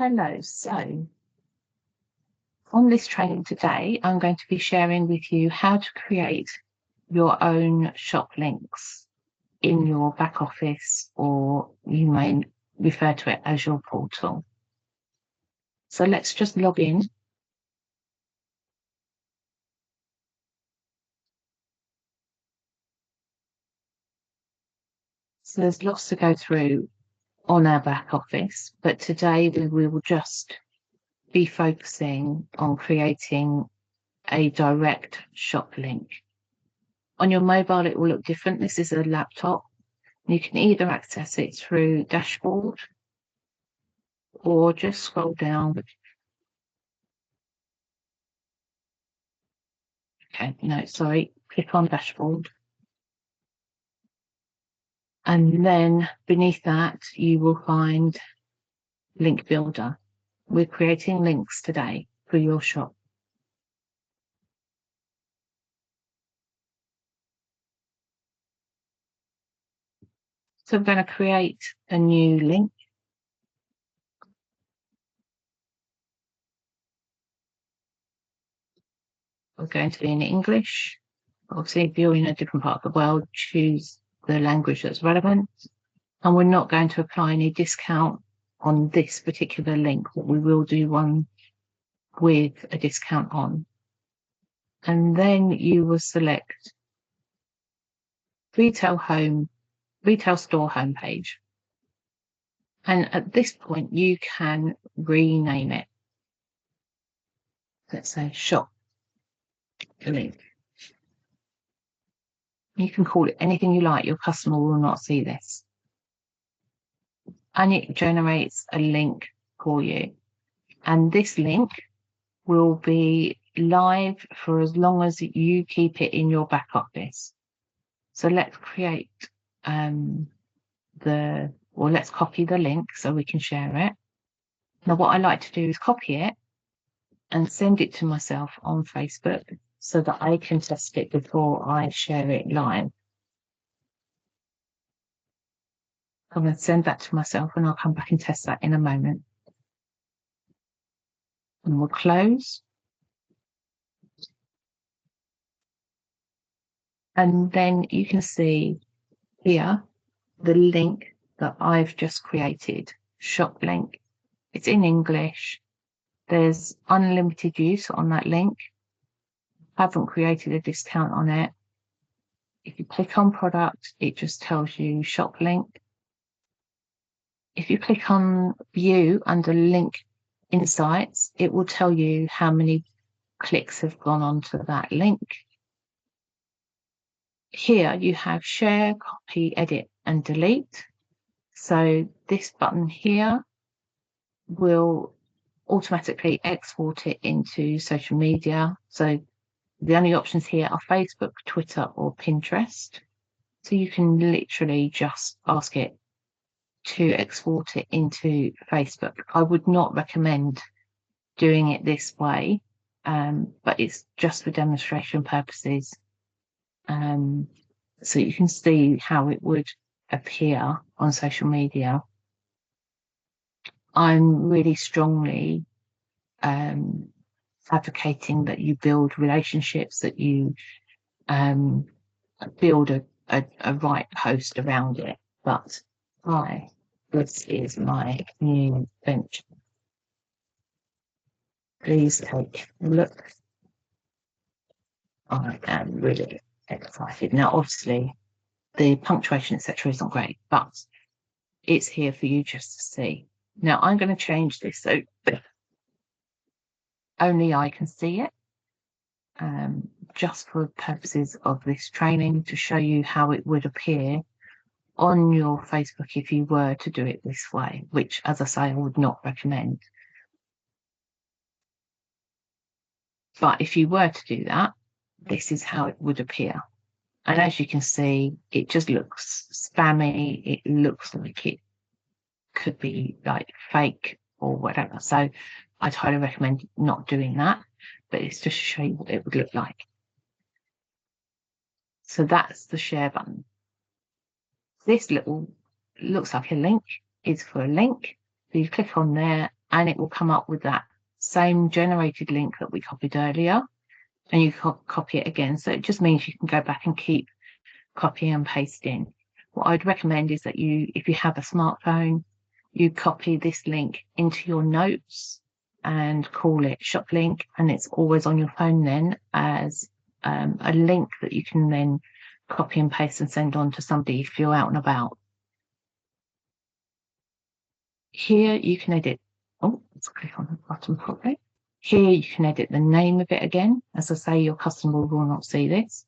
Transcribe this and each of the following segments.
Hello, so on this training today, I'm going to be sharing with you how to create your own shop links in your back office, or you may refer to it as your portal. So let's just log in. So there's lots to go through on our back office, but today we will just be focusing on creating a direct shop link. On your mobile, it will look different. This is a laptop. You can either access it through dashboard or just scroll down. Okay, no, sorry, click on dashboard. And then beneath that, you will find link builder. We're creating links today for your shop. So I'm going to create a new link. We're going to be in English. Obviously, if you're in a different part of the world, choose the language that's relevant. And we're not going to apply any discount on this particular link, but we will do one with a discount on. And then you will select retail store homepage. And at this point, you can rename it. Let's say shop link. You can call it anything you like. Your customer will not see this. And it generates a link for you. And this link will be live for as long as you keep it in your back office. So let's create let's copy the link so we can share it. Now, what I like to do is copy it and send it to myself on Facebook so that I can test it before I share it live. I'm going to send that to myself and I'll come back and test that in a moment. And we'll close. And then you can see here the link that I've just created, shop link. It's in English. There's unlimited use on that link. I haven't created a discount on it. If you click on product, it just tells you shop link. If you click on view under link insights, it will tell you how many clicks have gone onto that link. Here you have share, copy, edit, and delete. So this button here will automatically export it into social media. So the only options here are Facebook, Twitter, or Pinterest. So you can literally just ask it to export it into Facebook. I would not recommend doing it this way, but it's just for demonstration purposes. So you can see how it would appear on social media. I'm really strongly advocating that you build relationships, that you build a right post around it. But this is my new venture. Please take a look. I am really excited. Now, obviously, the punctuation, etc., is not great, but it's here for you just to see. Now, I'm going to change this so only I can see it, just for purposes of this training, to show you how it would appear on your Facebook if you were to do it this way, which, as I say, I would not recommend. But if you were to do that, this is how it would appear. And as you can see, it just looks spammy. It looks like it could be like fake or whatever. So I'd highly recommend not doing that, but it's just to show you what it would look like. So that's the share button. This little looks like a link is for a link. So you click on there and it will come up with that same generated link that we copied earlier, and you can copy it again. So it just means you can go back and keep copying and pasting. What I'd recommend is that if you have a smartphone, you copy this link into your notes and call it shop link, and it's always on your phone then as a link that you can then copy and paste and send on to somebody if you're out and about. Here you can edit. Oh, let's click on the button properly. Here you can edit the name of it again. As I say, your customer will not see this.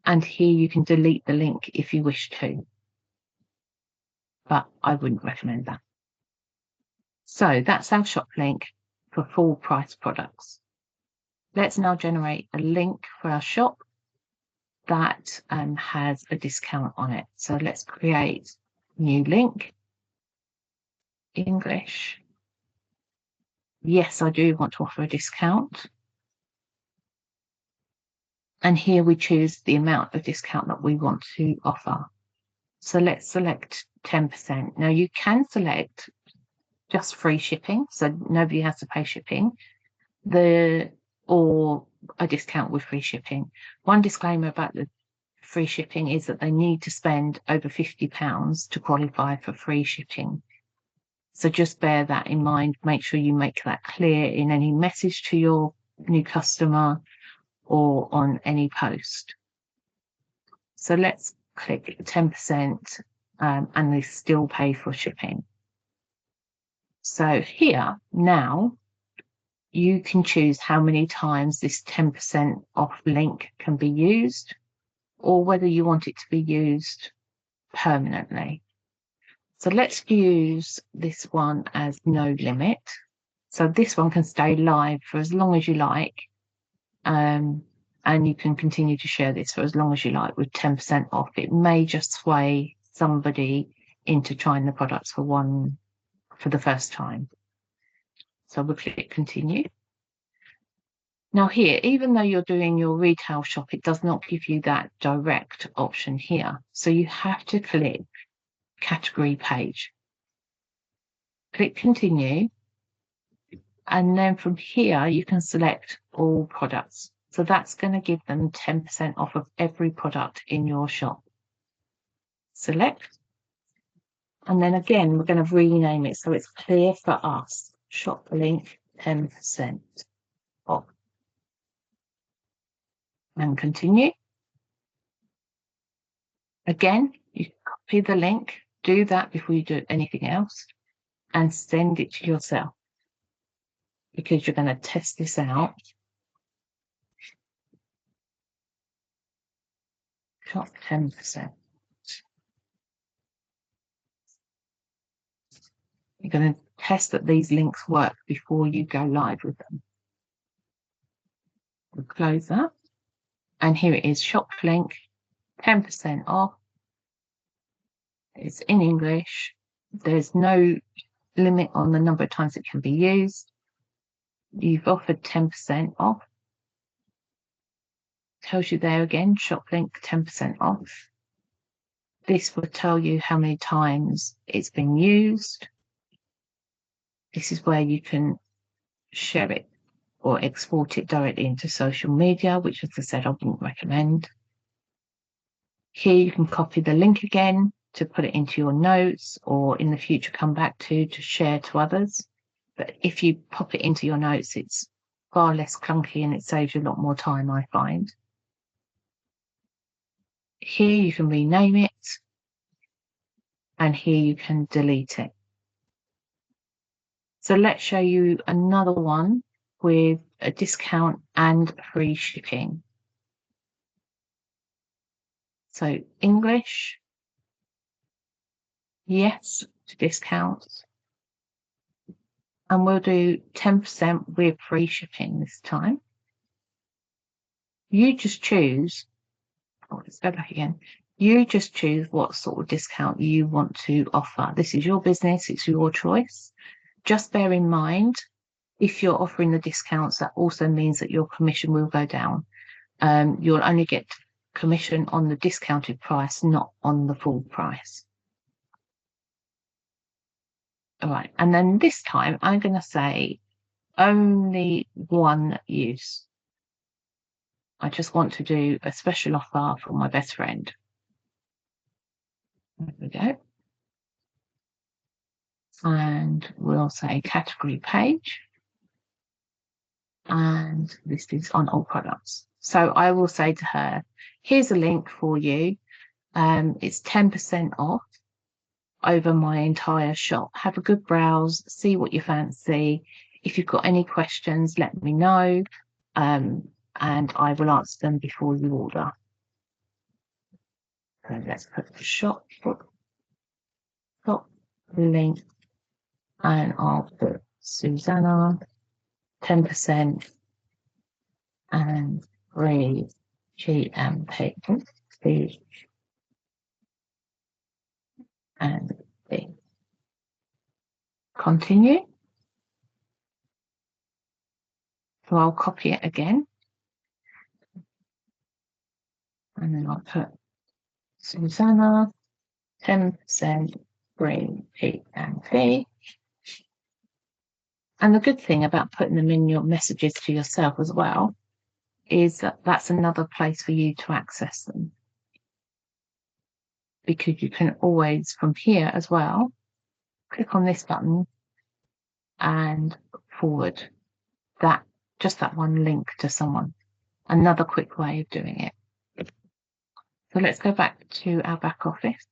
And here you can delete the link if you wish to, but I wouldn't recommend that. So that's our shop link for full price products. Let's now generate a link for our shop that has a discount on it. So let's create new link, English. Yes, I do want to offer a discount. And here we choose the amount of discount that we want to offer. So let's select 10%. Now you can select just free shipping, so nobody has to pay shipping, or a discount with free shipping. One disclaimer about the free shipping is that they need to spend over £50 to qualify for free shipping. So just bear that in mind. Make sure you make that clear in any message to your new customer or on any post. So let's click 10% and they still pay for shipping. So here now you can choose how many times this 10% off link can be used, or whether you want it to be used permanently. So let's use this one as no limit. So this one can stay live for as long as you like, and you can continue to share this for as long as you like with 10% off. It may just sway somebody into trying the products for the first time. So we'll click continue. Now here, even though you're doing your retail shop, it does not give you that direct option here. So you have to click category page. Click continue. And then from here, you can select all products. So that's going to give them 10% off of every product in your shop. Select. And then again, we're going to rename it so it's clear for us. Shop link 10% off. And continue. Again, you copy the link, do that before you do anything else, and send it to yourself, because you're going to test this out. Shop 10%. You're going to test that these links work before you go live with them. We'll close that. And here it is, shop link, 10% off. It's in English. There's no limit on the number of times it can be used. You've offered 10% off. Tells you there again, shop link 10% off. This will tell you how many times it's been used. This is where you can share it or export it directly into social media, which, as I said, I wouldn't recommend. Here you can copy the link again to put it into your notes, or in the future come back to share to others. But if you pop it into your notes, it's far less clunky and it saves you a lot more time, I find. Here you can rename it, and here you can delete it. So let's show you another one with a discount and free shipping. So English, yes to discounts. And we'll do 10% with free shipping this time. You just choose, let's go back again. You just choose what sort of discount you want to offer. This is your business, it's your choice. Just bear in mind, if you're offering the discounts, that also means that your commission will go down. You'll only get commission on the discounted price, not on the full price. All right, and then this time I'm going to say only one use. I just want to do a special offer for my best friend. There we go. And we'll say category page. And this is on all products. So I will say to her, here's a link for you. It's 10% off over my entire shop. Have a good browse, see what you fancy. If you've got any questions, let me know, and I will answer them before you order. So let's put the shop link, and I'll put Susanna, 10% and free GMP. And continue. So I'll copy it again. And then I'll put Susanna, 10% free P&P. And the good thing about putting them in your messages to yourself as well is that that's another place for you to access them. Because you can always, from here as well, click on this button and forward just that one link to someone. Another quick way of doing it. So let's go back to our back office.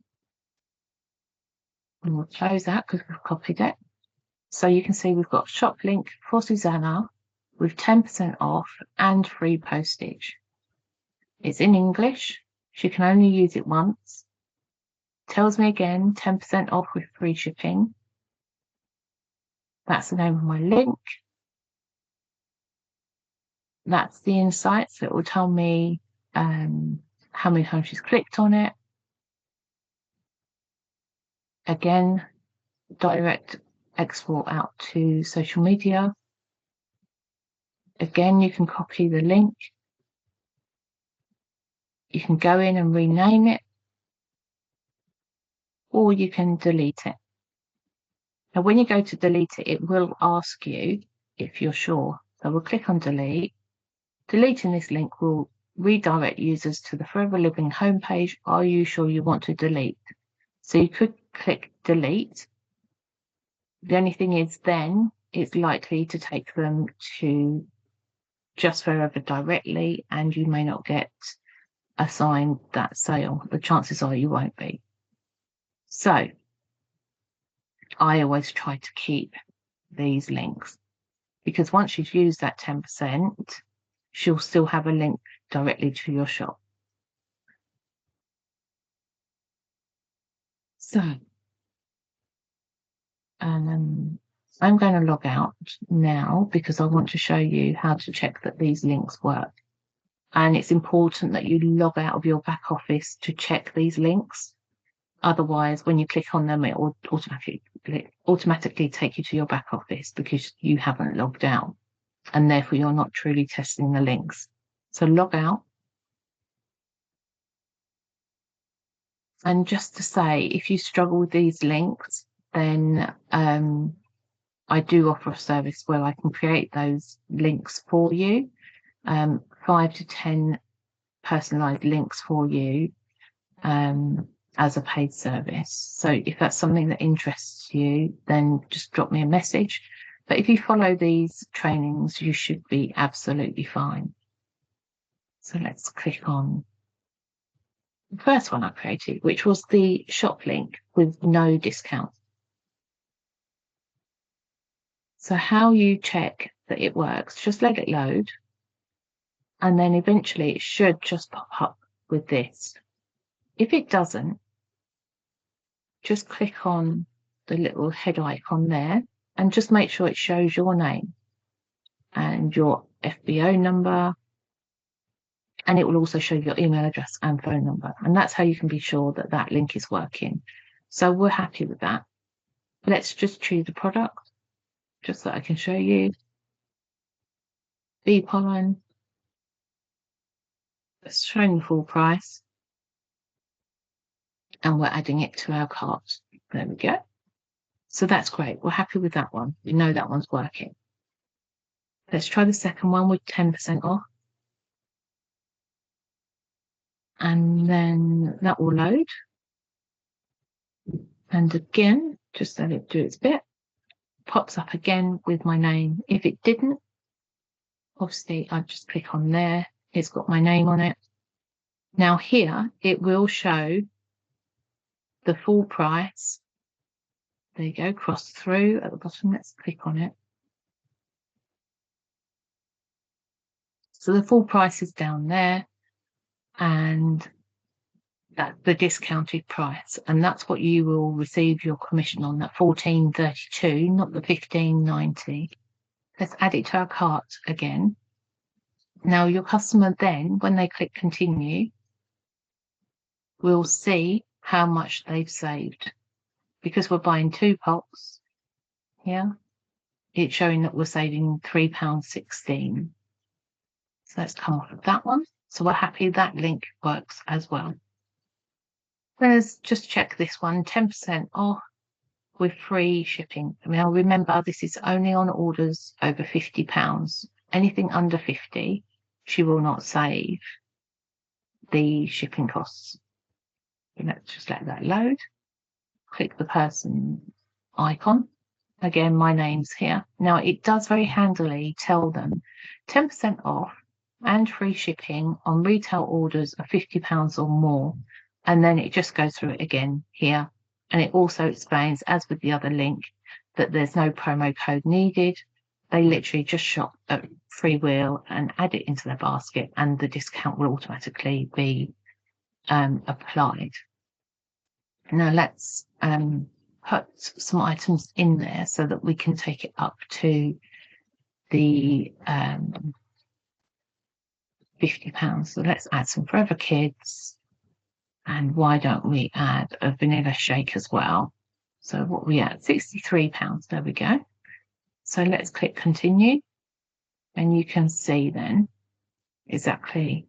And we'll close that because we've copied it. So you can see we've got shop link for Susanna with 10% off and free postage. It's in English. She can only use it once. Tells me again 10% off with free shipping. That's the name of my link. That's the insights that will tell me how many times she's clicked on it. Again, direct export out to social media. Again, you can copy the link. You can go in and rename it, or you can delete it. Now, when you go to delete it, it will ask you if you're sure. So we'll click on delete. Deleting this link will redirect users to the Forever Living homepage. Are you sure you want to delete? So you could click delete. The only thing is then it's likely to take them to Just Forever directly, and you may not get assigned that sale. The chances are you won't be. So I always try to keep these links because once you've used that 10%, she'll still have a link directly to your shop. So I'm going to log out now because I want to show you how to check that these links work. And it's important that you log out of your back office to check these links. Otherwise, when you click on them, it will automatically take you to your back office because you haven't logged out. And therefore, you're not truly testing the links. So log out. And just to say, if you struggle with these links, then I do offer a service where I can create those links for you, 5 to 10 personalized links for you as a paid service. So if that's something that interests you, then just drop me a message. But if you follow these trainings, you should be absolutely fine. So let's click on the first one I created, which was the shop link with no discount. So how you check that it works, just let it load. And then eventually it should just pop up with this. If it doesn't, just click on the little head icon there and just make sure it shows your name and your FBO number. And it will also show your email address and phone number. And that's how you can be sure that that link is working. So we're happy with that. Let's just choose the product just so I can show you. Bee pollen. It's showing the full price. And we're adding it to our cart. There we go. So that's great. We're happy with that one. We know that one's working. Let's try the second one with 10% off. And then that will load. And again, just let it do its bit. Pops up again with my name. If it didn't, obviously I'd just click on there. It's got my name on it. Now here, it will show the full price. There you go, cross through at the bottom. Let's click on it. So the full price is down there, and that's the discounted price, and that's what you will receive your commission on, that £14.32, not the £15.90. Let's add it to our cart again. Now your customer then, when they click continue, will see how much they've saved. Because we're buying 2 pots here, it's showing that we're saving £3.16. So let's come off of that one. So we're happy that link works as well. Let's just check this one, 10% off with free shipping. Now remember, this is only on orders over £50. Anything under 50, she will not save the shipping costs. So let's just let that load. Click the person icon. Again, my name's here. Now it does very handily tell them 10% off and free shipping on retail orders of £50 or more. And then it just goes through it again here. And it also explains, as with the other link, that there's no promo code needed. They literally just shop at freewheel and add it into their basket, and the discount will automatically be applied. Now let's put some items in there so that we can take it up to the £50. So let's add some Forever Kids. And why don't we add a vanilla shake as well? So what we at? £63. There we go. So let's click continue. And you can see then exactly.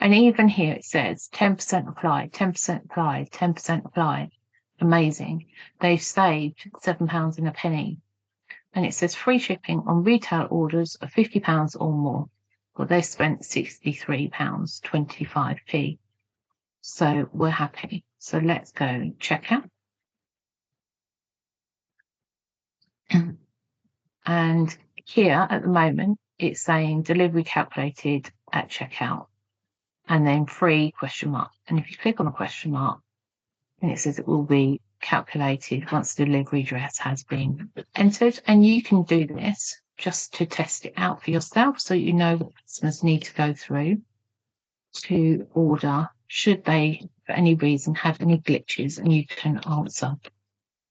And even here it says 10% applied, 10% applied, 10% applied. Amazing. They've saved £7 and a penny. And it says free shipping on retail orders of £50 or more. Well, they spent £63.25p. So we're happy. So let's go check out. And here at the moment, it's saying delivery calculated at checkout, and then free ? And if you click on a question mark, and it says it will be calculated once the delivery address has been entered. And you can do this just to test it out for yourself, so you know what customers need to go through to order, should they for any reason have any glitches, and you can answer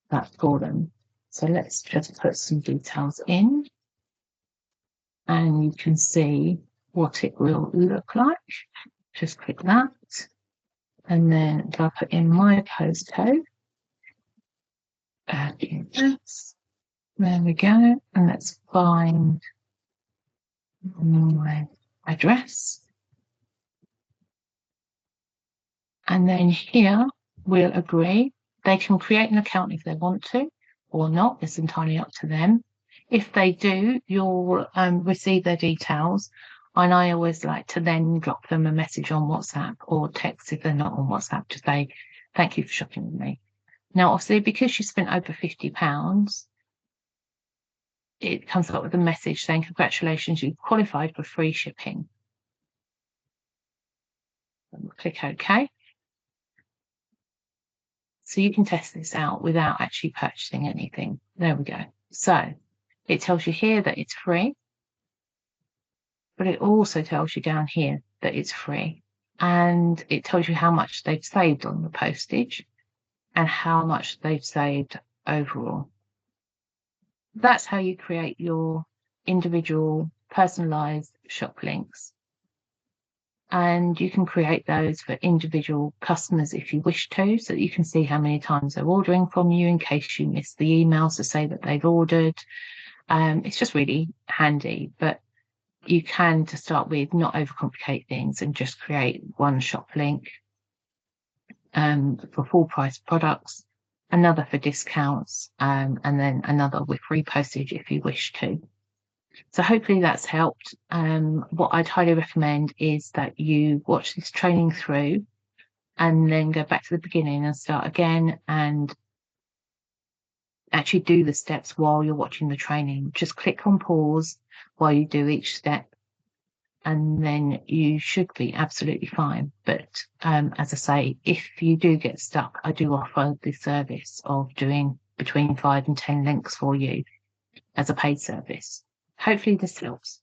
that for them. So let's just put some details in, and you can see what it will look like. Just click that, and then if I put in my postcode, there we go, and let's find my address. And then here we'll agree. They can create an account if they want to or not. It's entirely up to them. If they do, you'll receive their details. And I always like to then drop them a message on WhatsApp or text if they're not on WhatsApp to say, thank you for shopping with me. Now, obviously, because you spent over £50, it comes up with a message saying, congratulations, you've qualified for free shipping. We'll click OK. So you can test this out without actually purchasing anything. There we go. So it tells you here that it's free, but it also tells you down here that it's free. And it tells you how much they've saved on the postage and how much they've saved overall. That's how you create your individual personalized shop links. And you can create those for individual customers if you wish to, so that you can see how many times they're ordering from you in case you miss the emails to say that they've ordered. It's just really handy, but you can, to start with, not overcomplicate things and just create one shop link for full price products. another for discounts, and then another with free postage if you wish to. So hopefully that's helped. What I'd highly recommend is that you watch this training through and then go back to the beginning and start again and actually do the steps while you're watching the training. Just click on pause while you do each step, and then you should be absolutely fine. But as I say, if you do get stuck, I do offer the service of doing between 5 and 10 links for you as a paid service. Hopefully this helps.